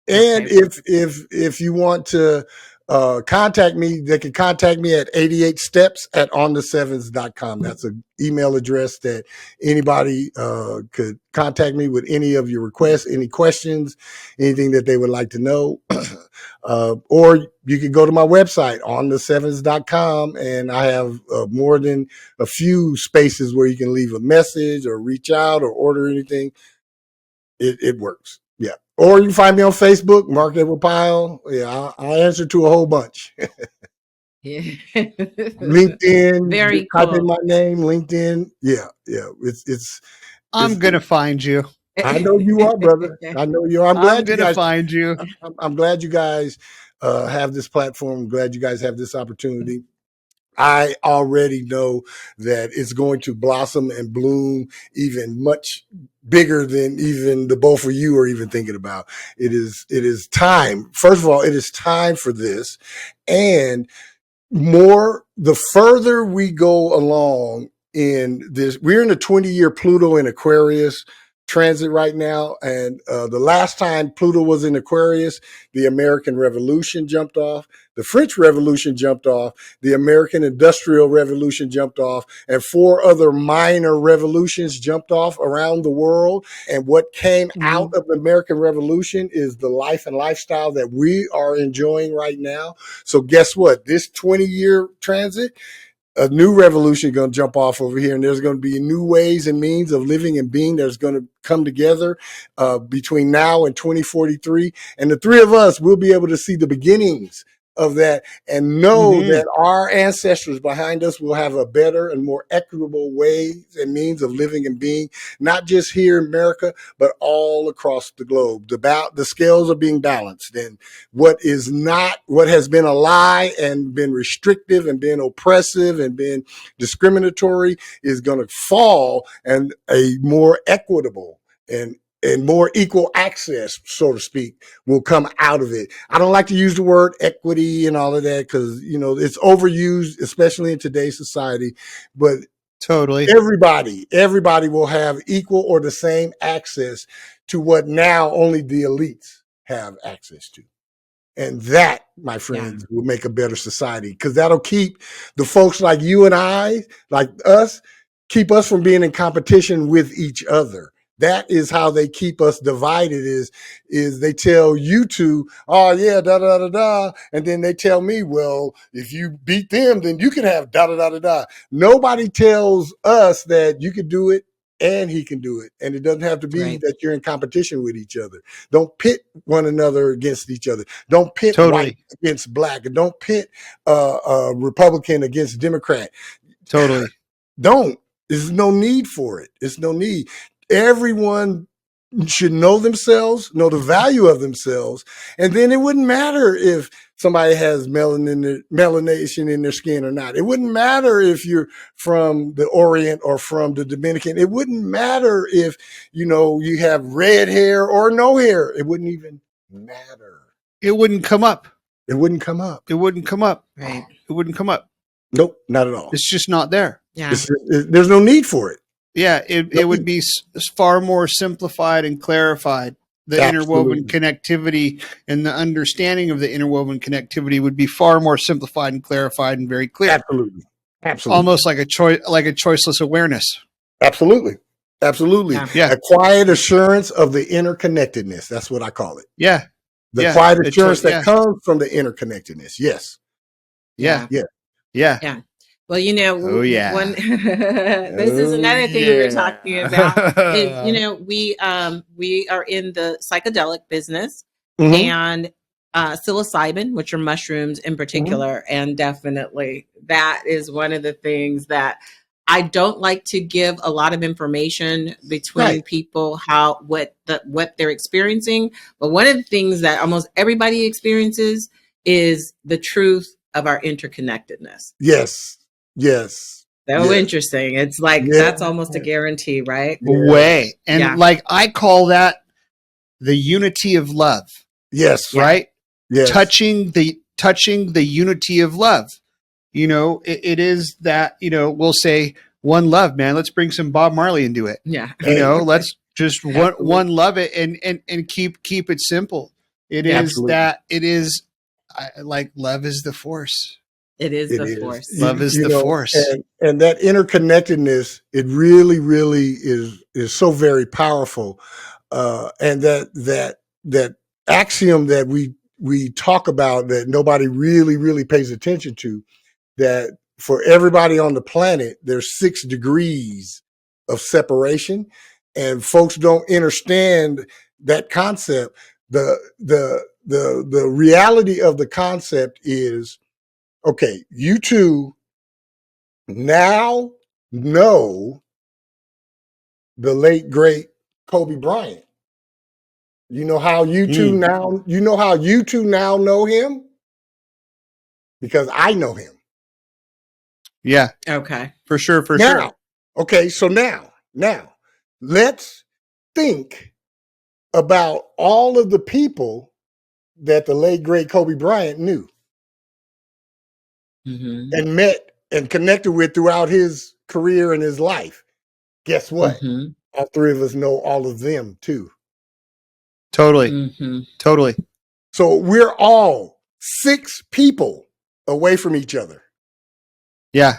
S2: And if you want to contact me, they can contact me at 88steps@onthe7s.com. That's an email address that anybody could contact me with any of your requests, any questions, anything that they would like to know. Or you can go to my website, onthe7s.com, and I have more than a few spaces where you can leave a message or reach out or order anything. It works. Yeah. Or you can find me on Facebook, Mark Edward Pyle. Yeah, I answer to a whole bunch. LinkedIn.
S1: Very cool.
S2: Type in my name, LinkedIn. Yeah. It's
S3: I'm gonna find you.
S2: I know you are, brother. I know you are.
S3: I'm gonna find you.
S2: I'm glad you guys have this platform. I'm glad you guys have this opportunity. I already know that it's going to blossom and bloom even much bigger than even the both of you are even thinking about. It is time. First of all, it is time for this. And the further we go along in this, we're in a 20-year Pluto in Aquarius transit right now. And the last time Pluto was in Aquarius, the American Revolution jumped off, the French Revolution jumped off, the American Industrial Revolution jumped off, and 4 other minor revolutions jumped off around the world. And what came out of the American Revolution is the life and lifestyle that we are enjoying right now. So guess what? This 20-year transit, a new revolution going to jump off over here, and there's going to be new ways and means of living and being that's going to come together between now and 2043. And the 3 of us will be able to see the beginnings of that and know that our ancestors behind us will have a better and more equitable ways and means of living and being, not just here in America, but all across the globe. The scales are being balanced, and what has been a lie and been restrictive and been oppressive and been discriminatory is going to fall, and a more equitable and more equal access, so to speak, will come out of it. I don't like to use the word equity and all of that because, it's overused, especially in today's society. But
S3: Totally.
S2: Everybody will have equal or the same access to what now only the elites have access to. And that, my friends, will make a better society, because that'll keep the folks like you and I, like us, keep us from being in competition with each other. That is how they keep us divided, is they tell you two, oh yeah, da da da da, and then they tell me, well, if you beat them, then you can have da da da da da. Nobody tells us that you can do it and he can do it. And it doesn't have to be that you're in competition with each other. Don't pit one another against each other. Don't pit white against black. And don't pit Republican against Democrat.
S3: Totally.
S2: Don't. There's no need for it. It's no need. Everyone should know themselves, know the value of themselves. And then it wouldn't matter if somebody has melanation in their skin or not. It wouldn't matter if you're from the Orient or from the Dominican. It wouldn't matter if, you have red hair or no hair. It wouldn't even matter.
S3: It wouldn't come up.
S2: It wouldn't come up.
S3: It wouldn't come up.
S1: Right.
S3: It wouldn't come up.
S2: Nope, not at all.
S3: It's just not there.
S1: Yeah.
S2: There's no need for it.
S3: Yeah, it would be far more simplified and clarified. The interwoven connectivity and the understanding of the interwoven connectivity would be far more simplified and clarified and very clear.
S2: Absolutely.
S3: Almost like a choiceless awareness.
S2: Absolutely.
S3: Yeah.
S2: A quiet assurance of the interconnectedness. That's what I call it.
S3: Yeah.
S2: The quiet assurance that comes from the interconnectedness. Yes.
S3: Yeah.
S1: Well, this is another thing we were talking about. We are in the psychedelic business, and psilocybin, which are mushrooms in particular, and definitely that is one of the things that I don't like to give a lot of information between people what they're experiencing. But one of the things that almost everybody experiences is the truth of our interconnectedness.
S2: Yes.
S1: So interesting. It's like that's almost a guarantee, right?
S3: Way. And I call that the unity of love.
S2: Yes.
S3: Right?
S2: Yes.
S3: Touching the unity of love. It is that, we'll say one love, man. Let's bring some Bob Marley into it.
S1: Yeah.
S3: Let's just one love it and keep it simple. It is that it is like love is the force.
S1: It is the force.
S3: Love is the force.
S2: And that interconnectedness, it really, really is so very powerful. And that axiom that we talk about that nobody really, really pays attention to, that for everybody on the planet, there's 6 degrees of separation, and folks don't understand that concept. The reality of the concept is, okay, you two now know the late great Kobe Bryant. You know how you two now know him? Because I know him.
S3: Yeah.
S1: Okay.
S3: For sure.
S2: Okay, so now let's think about all of the people that the late great Kobe Bryant knew. And met and connected with throughout his career and his life. Guess what? All 3 of us know all of them too.
S3: Totally. Totally.
S2: So we're all 6 people away from each other.
S3: Yeah.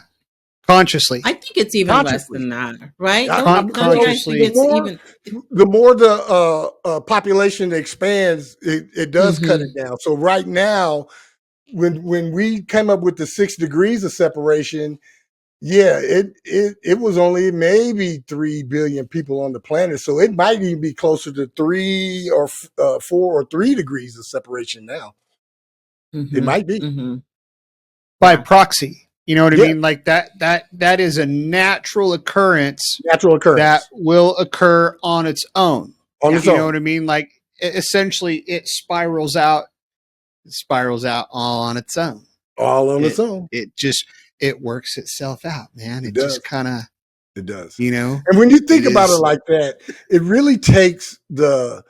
S3: Consciously.
S1: I think it's even less than that, right?
S3: Consciously.
S2: The more the population expands, it does cut it down. So right now, when we came up with the 6 degrees of separation, it was only maybe 3 billion people on the planet. So it might even be closer to 3 or 4 or 3 degrees of separation now. It might be.
S3: By proxy. You know what I mean? Like that is a natural occurrence. That will occur on its own. You know what I mean? Like essentially it spirals out all on its own.
S2: Its own.
S3: It works itself out, man. It
S2: does.
S3: just kind of,
S2: it does.
S3: And
S2: when you think about it like that, it really takes the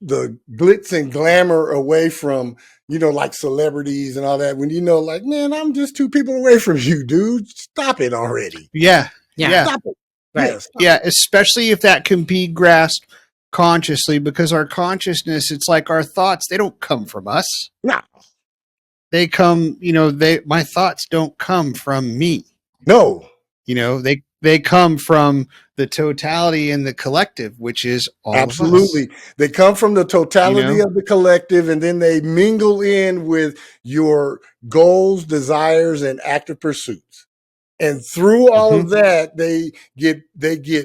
S2: the glitz and glamour away from, like celebrities and all that. When like, man, I'm just 2 people away from you, dude. Stop it already.
S3: Yeah.
S2: Stop it.
S3: Right.
S2: Yes.
S3: Yeah. Especially if that can be grasped consciously, because our consciousness, it's like our thoughts, they don't come from us.
S2: No.
S3: They come, my thoughts don't come from me.
S2: No.
S3: They come from the totality and the collective, which is all
S2: Absolutely.
S3: of us.
S2: They come from the totality of the collective, and then they mingle in with your goals, desires, and active pursuits. And through all of that, they get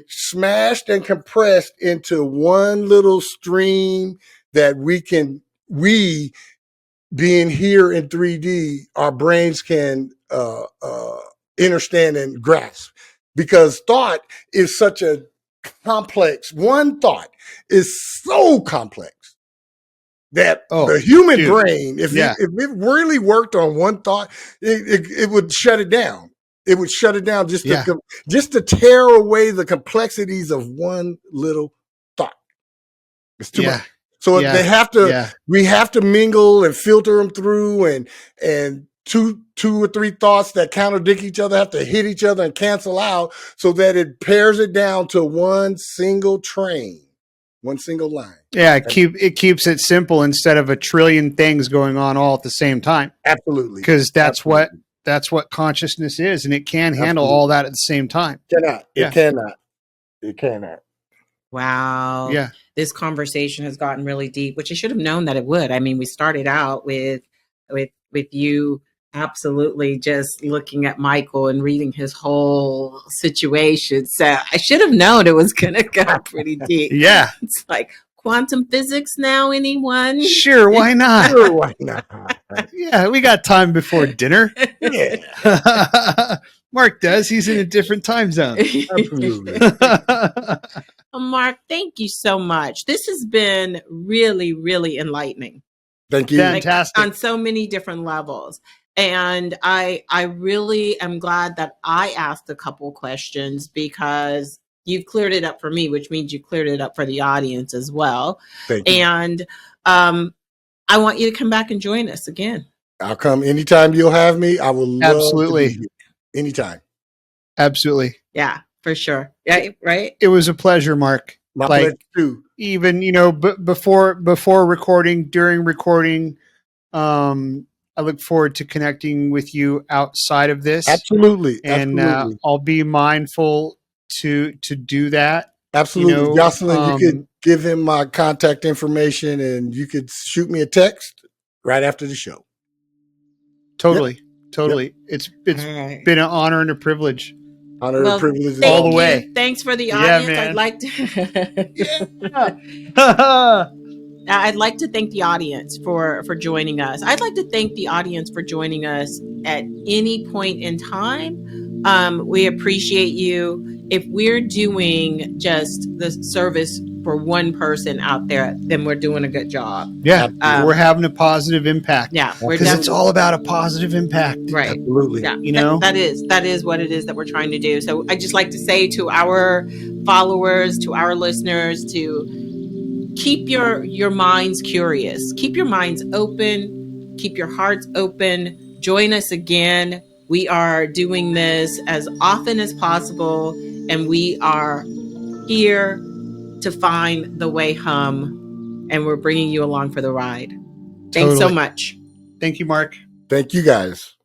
S2: smashed and compressed into one little stream that we being here in 3D, our brains can understand and grasp, because thought is such a complex. One thought is so complex that the human brain, if it really worked on one thought, it would shut it down. It would shut it down just to tear away the complexities of one little thought. It's too much. So they have to. We have to mingle and filter them through, and two or three thoughts that contradict each other have to hit each other and cancel out, so that it pairs it down to one single train, one single line.
S3: Yeah, it keeps it simple instead of a trillion things going on all at the same time.
S2: Absolutely,
S3: because that's what consciousness is, and it can handle all that at the same time.
S2: It cannot.
S1: Wow.
S3: Yeah.
S1: This conversation has gotten really deep, which I should have known that it would. I mean, we started out with you absolutely just looking at Michael and reading his whole situation. So I should have known it was going to go pretty deep.
S3: Yeah.
S1: It's like quantum physics now, anyone?
S3: Sure, why not?
S2: Sure, why not?
S3: Yeah, we got time before dinner.
S2: Yeah.
S3: Mark does. He's in a different time zone.
S2: Absolutely.
S1: Mark, thank you so much. This has been really, really enlightening.
S2: Thank you.
S3: Fantastic.
S1: On so many different levels. And I really am glad that I asked a couple questions, because you've cleared it up for me, which means you cleared it up for the audience as well.
S2: Thank you.
S1: And I want you to come back and join us again.
S2: I'll come anytime you'll have me. I will love
S3: Absolutely.
S2: to be here. Anytime.
S3: Absolutely.
S1: Yeah, for sure. Yeah, right.
S3: It was a pleasure, Mark.
S2: My pleasure too.
S3: Even, before recording, during recording, I look forward to connecting with you outside of this.
S2: Absolutely.
S3: And I'll be mindful to do that.
S2: Absolutely. Jocelyn, you could give him my contact information, and you could shoot me a text right after the show.
S3: Totally.
S2: Yep.
S3: Totally.
S2: Yep.
S3: It's been an honor and a privilege.
S2: Honor and privilege
S3: all the way.
S1: Thanks for the audience.
S3: Man.
S1: I'd like to thank the audience for joining us. I'd like to thank the audience for joining us at any point in time. We appreciate you. If we're doing just the service for one person out there, then we're doing a good job.
S3: Yeah, we're having a positive impact.
S1: Yeah,
S3: because it's all about a positive impact.
S1: Right.
S2: Absolutely.
S1: Yeah, that is what it is that we're trying to do. So I just like to say to our followers, to our listeners, to keep your minds curious, keep your minds open, keep your hearts open. Join us again. We are doing this as often as possible, and we are here to find the way hum, and we're bringing you along for the ride. Thanks so much.
S3: Thank you, Mark.
S2: Thank you, guys.